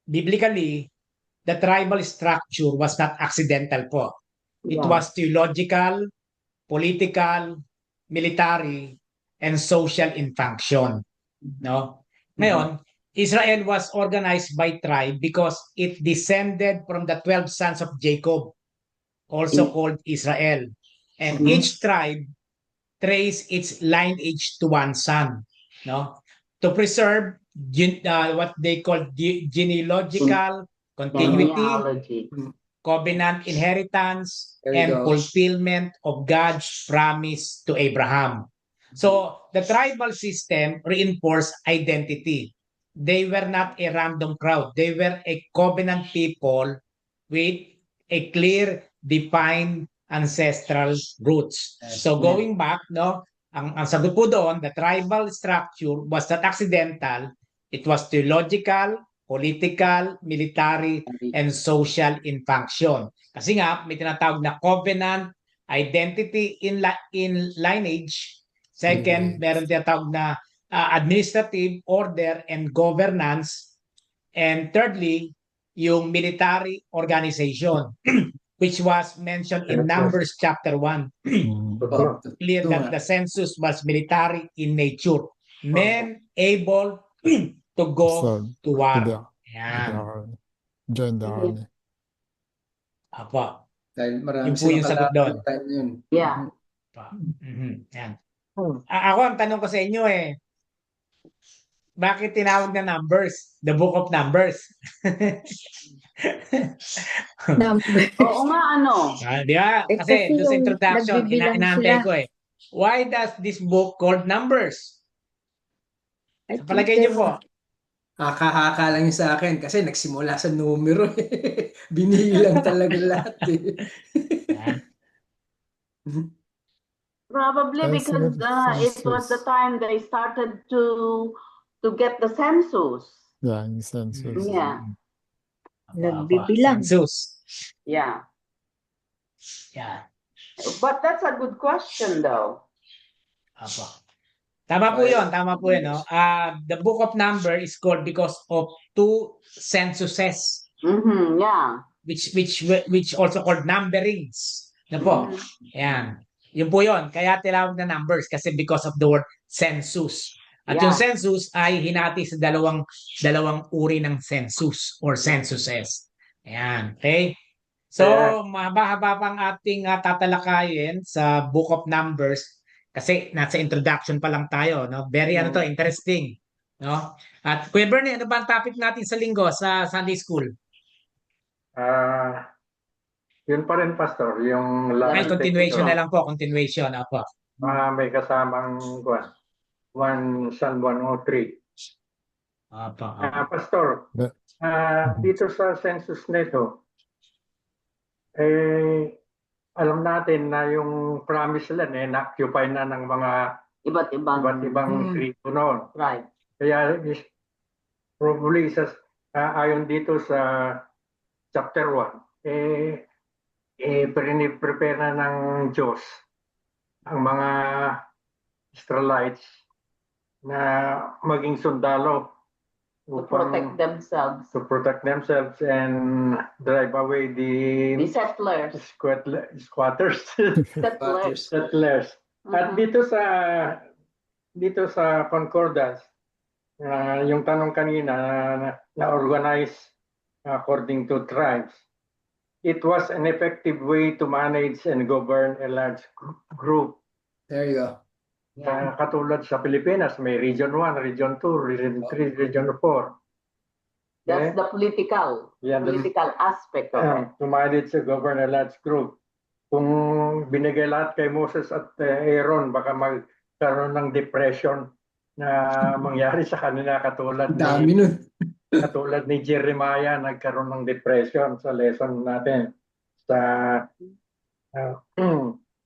[SPEAKER 1] Biblically, the tribal structure was not accidental po. It
[SPEAKER 3] yeah.
[SPEAKER 1] was theological, political, military, and social in function. No? Ngayon, Israel was organized by tribe because it descended from the 12 sons of Jacob, also called Israel. And each tribe trace its lineage to one son. No, to preserve what they call genealogical continuity,
[SPEAKER 3] Genealogy.
[SPEAKER 1] covenant inheritance,
[SPEAKER 4] There you
[SPEAKER 1] and
[SPEAKER 4] go.
[SPEAKER 1] fulfillment of God's promise to Abraham. So the tribal system reinforced identity. They were not a random crowd. They were a covenant people with a clear, defined ancestral roots. So going back, no, ang sagot po doon, the tribal structure was not accidental. It was theological, political, military, and social in function. Kasi nga, may tinatawag na covenant, identity in lineage. Second, meron tinatawag na administrative order and governance. And thirdly, yung military organization, which was mentioned in Numbers chapter 1. Clear that the census was military in nature. Men able to go
[SPEAKER 6] So,
[SPEAKER 1] to
[SPEAKER 6] to
[SPEAKER 1] war.
[SPEAKER 6] the
[SPEAKER 1] Yan.
[SPEAKER 6] army. Join the army.
[SPEAKER 1] Apa.
[SPEAKER 4] Dahil marami
[SPEAKER 1] Yun po yung
[SPEAKER 4] silang
[SPEAKER 1] sagot
[SPEAKER 4] kalaban
[SPEAKER 1] doon.
[SPEAKER 4] ng time yun.
[SPEAKER 3] Yeah.
[SPEAKER 1] Yan. Ako, ang tanong ko sa inyo bakit tinawag na Numbers? The Book of Numbers.
[SPEAKER 5] Number.
[SPEAKER 3] Oo nga, ano?
[SPEAKER 1] Di ba?
[SPEAKER 5] Eh,
[SPEAKER 1] Kasi
[SPEAKER 5] kasi
[SPEAKER 1] doon sa
[SPEAKER 5] yung
[SPEAKER 1] introduction,
[SPEAKER 5] nagbibilang
[SPEAKER 1] inaantay
[SPEAKER 5] sila.
[SPEAKER 1] ko why does this book called Numbers?
[SPEAKER 5] I
[SPEAKER 1] Sa palagay niyo
[SPEAKER 5] think
[SPEAKER 1] po?
[SPEAKER 4] Haka-haka lang yun sa akin kasi nagsimula sa numero eh. Binilang talaga lahat eh.
[SPEAKER 1] Yan.
[SPEAKER 3] Probably
[SPEAKER 6] Ay,
[SPEAKER 3] because it was the
[SPEAKER 6] census.
[SPEAKER 3] time they started to get the census.
[SPEAKER 6] Yeah, yung census.
[SPEAKER 3] Yeah.
[SPEAKER 5] Nagbibilang.
[SPEAKER 1] Census.
[SPEAKER 3] Yeah.
[SPEAKER 1] Yan.
[SPEAKER 3] But that's a good question, though.
[SPEAKER 1] Apo. Tama po yun. Tama po yun. No? The Book of Numbers is called because of two censuses,
[SPEAKER 3] Yeah.
[SPEAKER 1] which also called numberings. Na po. Yan. Yun po yun. Kaya tinawag na numbers kasi because of the word census. At
[SPEAKER 3] Yeah.
[SPEAKER 1] yung census ay hinati sa dalawang uri ng census or censuses. Ayan. Okay? So, mahaba-haba pang ating tatalakayin sa Book of Numbers kasi nasa introduction pa lang tayo, no? Very interesting, no? At Kuya Bernie, ano ba ang topic natin sa linggo sa Sunday School?
[SPEAKER 2] Yun pa rin, Pastor, yung
[SPEAKER 1] Ay,
[SPEAKER 2] last
[SPEAKER 1] continuation na lang po, continuation. Apo.
[SPEAKER 2] may kasamang San 103.
[SPEAKER 1] Apo.
[SPEAKER 2] Pastor, dito sa census nito, alam natin na yung promised land na-occupy na ng mga
[SPEAKER 3] Iba't
[SPEAKER 2] ibang tribo noon.
[SPEAKER 3] Right.
[SPEAKER 2] Kaya probably ayon dito sa chapter 1, prepare na ng Diyos ang mga Israelites na maging sundalo
[SPEAKER 3] To protect themselves.
[SPEAKER 2] to protect themselves and drive away the
[SPEAKER 3] The settlers.
[SPEAKER 2] squatters.
[SPEAKER 3] Settlers.
[SPEAKER 2] settlers. At dito sa concordance, yung tanong kanina na organize according to tribes, it was an effective way to manage and govern a large group.
[SPEAKER 4] There you go.
[SPEAKER 3] Yeah.
[SPEAKER 2] Katulad sa Pilipinas, may Region 1, Region 2, Region 3, Region 4.
[SPEAKER 3] That's the political aspect of it.
[SPEAKER 2] To manage and govern a large group. Kung binigay lahat kay Moses at Aaron, baka magkaroon ng depression na mangyari sa kanila katulad
[SPEAKER 4] Dami nun.
[SPEAKER 2] katulad ni Jeremiah, nagkaroon ng depression sa lesson natin sa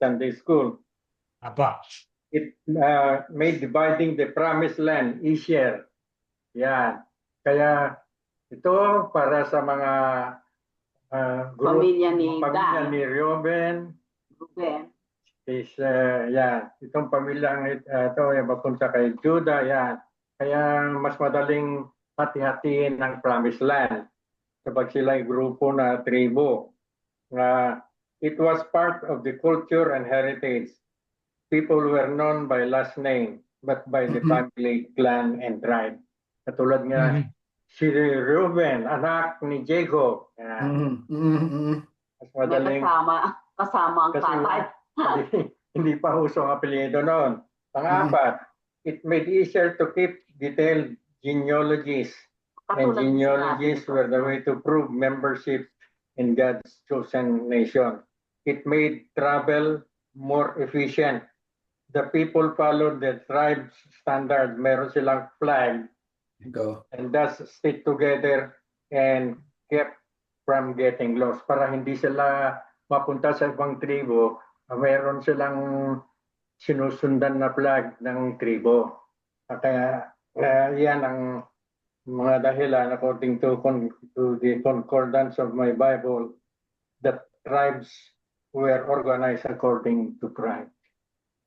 [SPEAKER 2] Sunday School.
[SPEAKER 1] Apo.
[SPEAKER 2] It made dividing the promised land easier. Yan. Kaya ito para sa mga group,
[SPEAKER 3] Pamilya ni Dan.
[SPEAKER 2] ni Reuben,
[SPEAKER 3] Ruben.
[SPEAKER 2] is yan. Itong pamilyang ito yung papunta kay Judah, yan. Kaya mas madaling hati-hatiin ng promised land kapag sila ay grupo na tribo. It was part of the culture and heritage. People were known by last name but by the family, clan, and tribe. Katulad nga si Reuben, anak ni Jacob. Yan. Mas
[SPEAKER 3] May
[SPEAKER 2] madaling
[SPEAKER 3] kasama ang
[SPEAKER 2] kasi
[SPEAKER 3] tatay.
[SPEAKER 2] hindi pa uso ang apelyido noon. Pang-apat, it made easier to keep detailed genealogies. And
[SPEAKER 3] Katulad ng
[SPEAKER 2] genealogies
[SPEAKER 3] sinabi
[SPEAKER 2] were the
[SPEAKER 3] ko.
[SPEAKER 2] way to prove membership in God's chosen nation. It made travel more efficient. The people followed the tribe's standard. Meron silang flag
[SPEAKER 4] Go.
[SPEAKER 2] and thus stick together and kept from getting lost. Para hindi sila mapunta sa ibang tribo, meron silang sinusundan na flag ng tribo. Kaya yan ang mga dahilan according to the concordance of my Bible, that tribes were organized according to tribe.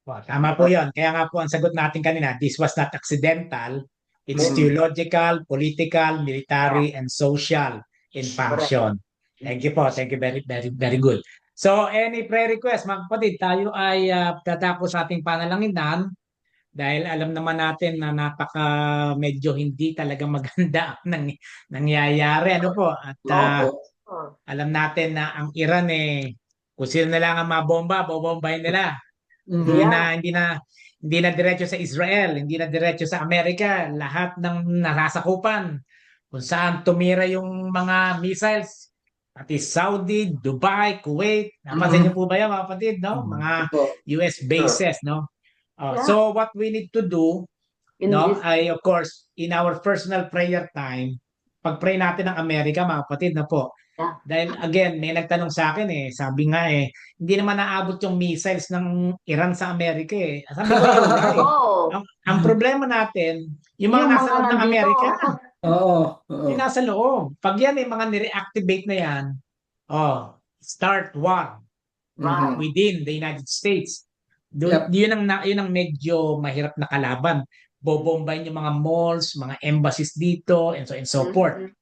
[SPEAKER 1] Tama po yun. Kaya nga po ang sagot natin kanina, this was not accidental. It's
[SPEAKER 2] Mm.
[SPEAKER 1] theological, political, military, and social in function. Thank you po. Thank you. Very, very, very good. So, any prayer request, mga kapatid, tayo ay tatapos sa ating panalangin dahil alam naman natin na medyo hindi talaga maganda ang nangyayari. Ano po? At
[SPEAKER 3] Opo.
[SPEAKER 1] alam natin na ang Iran kung sino na lang ang mabomba, bobombahin nila. Hindi
[SPEAKER 3] Yeah.
[SPEAKER 1] hindi na diretso sa Israel, hindi na diretso sa Amerika, lahat ng nasasakupan kung saan tumira yung mga missiles, pati Saudi, Dubai, Kuwait. Napansin niyo po ba yan, mga kapatid, no? Mga US bases, no?
[SPEAKER 3] Yeah.
[SPEAKER 1] So what we need to do,
[SPEAKER 3] In
[SPEAKER 1] no,
[SPEAKER 3] this,
[SPEAKER 1] ay of course, in our personal prayer time, pag-pray natin ng Amerika, mga kapatid, na po.
[SPEAKER 3] Yeah.
[SPEAKER 1] Dahil again, may nagtanong sa akin sabi nga hindi naman naabot yung missiles ng Iran sa Amerika Sabi ko yun nga
[SPEAKER 3] oh,
[SPEAKER 1] ang problema natin, yung mga nasa loob ng
[SPEAKER 3] nandito.
[SPEAKER 1] Amerika,
[SPEAKER 4] Oo.
[SPEAKER 1] yung nasa loob. Pag yan mga nire-activate na yan, start war
[SPEAKER 3] Right.
[SPEAKER 1] within the United States.
[SPEAKER 4] Yep.
[SPEAKER 1] Yun ang medyo mahirap na kalaban. Bobombahin yung mga malls, mga embassies dito, and so forth.
[SPEAKER 3] Mhm.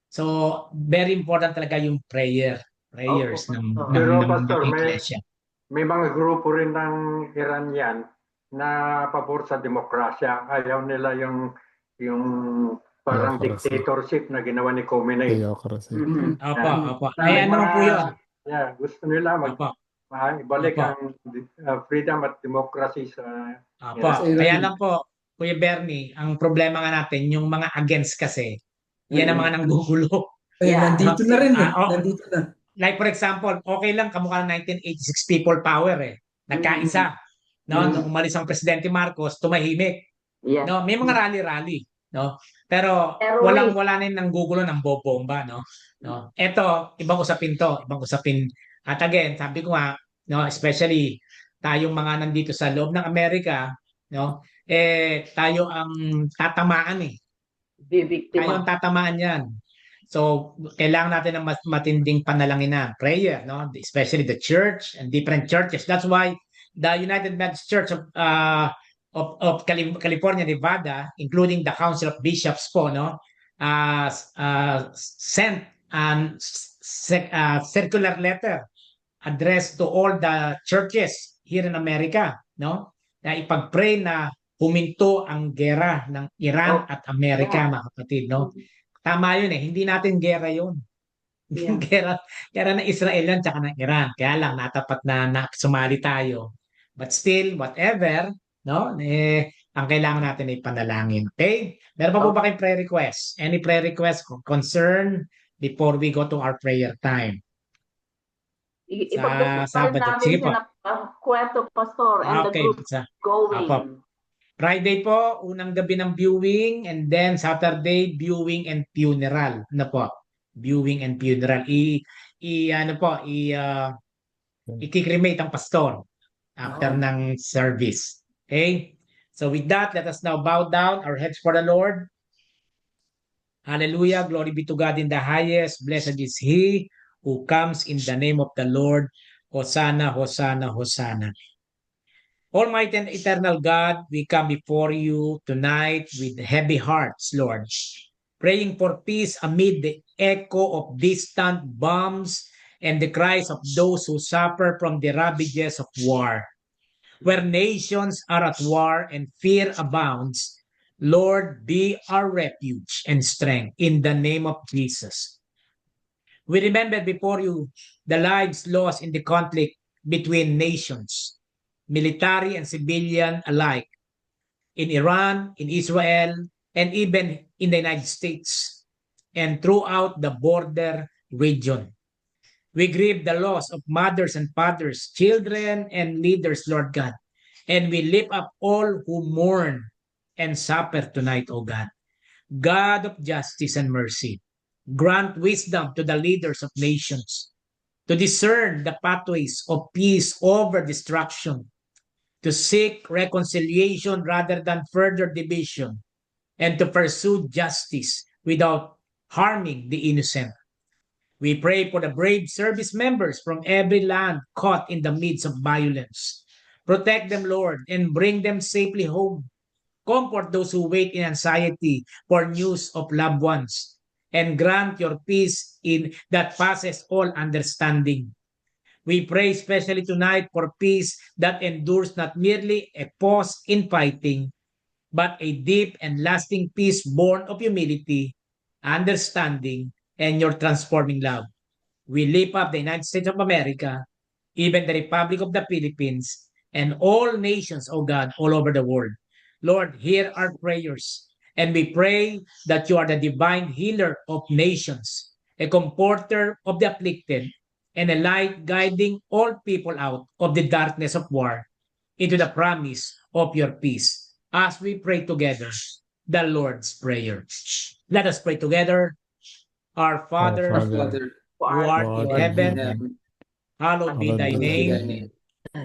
[SPEAKER 1] So, very important talaga yung prayers
[SPEAKER 3] Opo,
[SPEAKER 1] ng
[SPEAKER 2] Pero,
[SPEAKER 1] ng
[SPEAKER 2] Pastor,
[SPEAKER 1] iglesia.
[SPEAKER 2] May mga grupo rin ng Iranian na pabor sa demokrasya. Ayaw nila yung parang
[SPEAKER 6] Democracy.
[SPEAKER 2] dictatorship na ginawa ni Khomeini.
[SPEAKER 6] Theocracy.
[SPEAKER 3] Mhm.
[SPEAKER 1] Opo.
[SPEAKER 2] May
[SPEAKER 1] Ayan naman po
[SPEAKER 2] mga-
[SPEAKER 1] yun.
[SPEAKER 2] Yeah, gusto nila
[SPEAKER 1] Opo.
[SPEAKER 2] ibalik
[SPEAKER 1] Opo.
[SPEAKER 2] ang freedom at democracy sa
[SPEAKER 1] Opo.
[SPEAKER 4] Yes, Iran.
[SPEAKER 1] Kaya lang po, Kuya Bernie, ang problema nga natin, yung mga against kasi, yan ang mga nanggugulo.
[SPEAKER 4] Ayun,
[SPEAKER 3] Yeah.
[SPEAKER 4] nandito na rin
[SPEAKER 1] Ah,
[SPEAKER 4] Nandito na.
[SPEAKER 1] Like for example, okay lang kamukha ng 1986 people power Nagkaisa. No, nung umalis ang presidente Marcos, tumahimik.
[SPEAKER 3] Yeah.
[SPEAKER 1] No, may mga rally, no? Pero
[SPEAKER 3] Terrorist.
[SPEAKER 1] wala na ng gugulo ng bobomba, no? Ito, ibang usapin to, ibang usapin. At again, sabi ko nga, no, especially tayong mga nandito sa loob ng Amerika, no? Tayo ang tatamaan Tayo ang tatamaan yan. So, kailangan natin ng matinding panalangin prayer, no? Especially the church and different churches. That's why the United Methodist Church of California, Nevada, including the Council of Bishops po, no? Sent circular letter addressed to all the churches here in America, no? Na ipag-pray na huminto ang gera ng Iran at Amerika, mga kapatid, no? Tama yun hindi natin gera yun.
[SPEAKER 3] Yeah.
[SPEAKER 1] Gera ng Israel yan tsaka ng Iran. Kaya lang natapat na sumali tayo. But still, whatever, no? Ang kailangan natin ay panalangin. Okay? Meron pa po ba kayong prayer request? Any prayer request concern before we go to our prayer time?
[SPEAKER 3] Ipagdasal
[SPEAKER 1] Sabado.
[SPEAKER 3] namin
[SPEAKER 1] Sige po.
[SPEAKER 3] siya na kwento, Pastor, and the
[SPEAKER 1] Okay.
[SPEAKER 3] group going.
[SPEAKER 1] Apo. Friday po, unang gabi ng viewing, and then Saturday, viewing and funeral. Ano po? Viewing and funeral. I-cremate ang pastor after ng service. Okay? So with that, let us now bow down our heads for the Lord. Hallelujah. Glory be to God in the highest. Blessed is He who comes in the name of the Lord. Hosanna, Hosanna, Hosanna. Almighty and eternal God, we come before you tonight with heavy hearts, Lord, praying for peace amid the echo of distant bombs and the cries of those who suffer from the ravages of war. Where nations are at war and fear abounds, Lord, be our refuge and strength in the name of Jesus. We remember before you the lives lost in the conflict between nations. military and civilian alike, in Iran, in Israel, and even in the United States, and throughout the border region. We grieve the loss of mothers and fathers, children and leaders, Lord God. And we lift up all who mourn and suffer tonight, O God. God of justice and mercy, grant wisdom to the leaders of nations to discern the pathways of peace over destruction, to seek reconciliation rather than further division, and to pursue justice without harming the innocent. We pray for the brave service members from every land caught in the midst of violence. Protect them, Lord, and bring them safely home. Comfort those who wait in anxiety for news of loved ones, and grant your peace in that passes all understanding. We pray especially tonight for peace that endures, not merely a pause in fighting, but a deep and lasting peace born of humility, understanding, and your transforming love. We lift up the United States of America, even the Republic of the Philippines, and all nations, O God, all over the world. Lord, hear our prayers, and we pray that you are the divine healer of nations, a comforter of the afflicted, and a light guiding all people out of the darkness of war into the promise of your peace. As we pray together, the Lord's Prayer. Let us pray together. Our Father,
[SPEAKER 4] Father,
[SPEAKER 1] who art in heaven,
[SPEAKER 4] heaven,
[SPEAKER 1] hallowed be thy
[SPEAKER 6] hallowed be thy
[SPEAKER 1] name.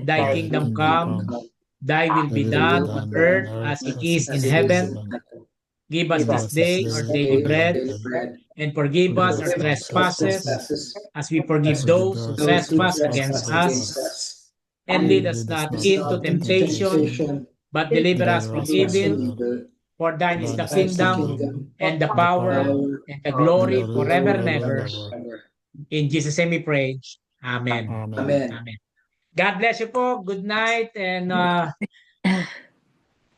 [SPEAKER 1] Thy kingdom
[SPEAKER 6] kingdom
[SPEAKER 1] come,
[SPEAKER 6] come,
[SPEAKER 1] thy will be
[SPEAKER 6] thy will be
[SPEAKER 1] done
[SPEAKER 6] done
[SPEAKER 1] on
[SPEAKER 6] on
[SPEAKER 1] earth
[SPEAKER 6] earth
[SPEAKER 1] as it
[SPEAKER 6] as
[SPEAKER 1] is
[SPEAKER 6] it
[SPEAKER 1] in
[SPEAKER 6] is in
[SPEAKER 1] heaven.
[SPEAKER 6] heaven.
[SPEAKER 1] Give us
[SPEAKER 6] Give
[SPEAKER 1] this
[SPEAKER 6] us
[SPEAKER 1] day
[SPEAKER 6] this
[SPEAKER 1] our
[SPEAKER 6] day
[SPEAKER 1] daily
[SPEAKER 6] our
[SPEAKER 1] bread,
[SPEAKER 6] daily bread,
[SPEAKER 1] and forgive us our
[SPEAKER 6] forgive us our
[SPEAKER 1] trespasses,
[SPEAKER 6] trespasses,
[SPEAKER 1] as we forgive
[SPEAKER 6] forgive
[SPEAKER 1] those who
[SPEAKER 6] those who
[SPEAKER 1] trespass
[SPEAKER 6] trespass
[SPEAKER 1] against
[SPEAKER 6] against
[SPEAKER 1] us.
[SPEAKER 6] us,
[SPEAKER 1] And lead us not into
[SPEAKER 6] into
[SPEAKER 1] temptation,
[SPEAKER 6] temptation,
[SPEAKER 1] but deliver us
[SPEAKER 6] deliver
[SPEAKER 1] from
[SPEAKER 6] us from
[SPEAKER 1] evil.
[SPEAKER 6] evil.
[SPEAKER 1] For thine is
[SPEAKER 6] Thine
[SPEAKER 1] the
[SPEAKER 6] is the
[SPEAKER 1] kingdom,
[SPEAKER 6] kingdom,
[SPEAKER 1] and the
[SPEAKER 6] the
[SPEAKER 1] power,
[SPEAKER 6] power,
[SPEAKER 1] and the
[SPEAKER 6] and the
[SPEAKER 1] glory
[SPEAKER 6] glory
[SPEAKER 1] forever and
[SPEAKER 6] forever and
[SPEAKER 1] ever.
[SPEAKER 6] ever.
[SPEAKER 1] In Jesus' name we pray. Amen.
[SPEAKER 6] Amen.
[SPEAKER 4] Amen.
[SPEAKER 1] Amen. God bless you po. Good night, and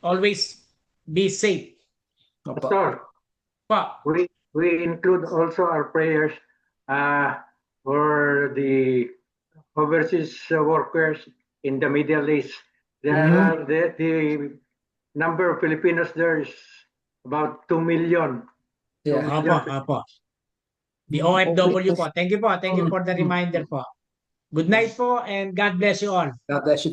[SPEAKER 1] always be safe.
[SPEAKER 2] Pastor,
[SPEAKER 1] Po.
[SPEAKER 2] we include also our prayers for the overseas workers in the Middle East. The number of Filipinos there is about 2 million.
[SPEAKER 4] Yeah.
[SPEAKER 1] Opo, opo. The OFW po. Thank you po. Thank you for the reminder po. Good night po, and God bless you all.
[SPEAKER 4] God bless you.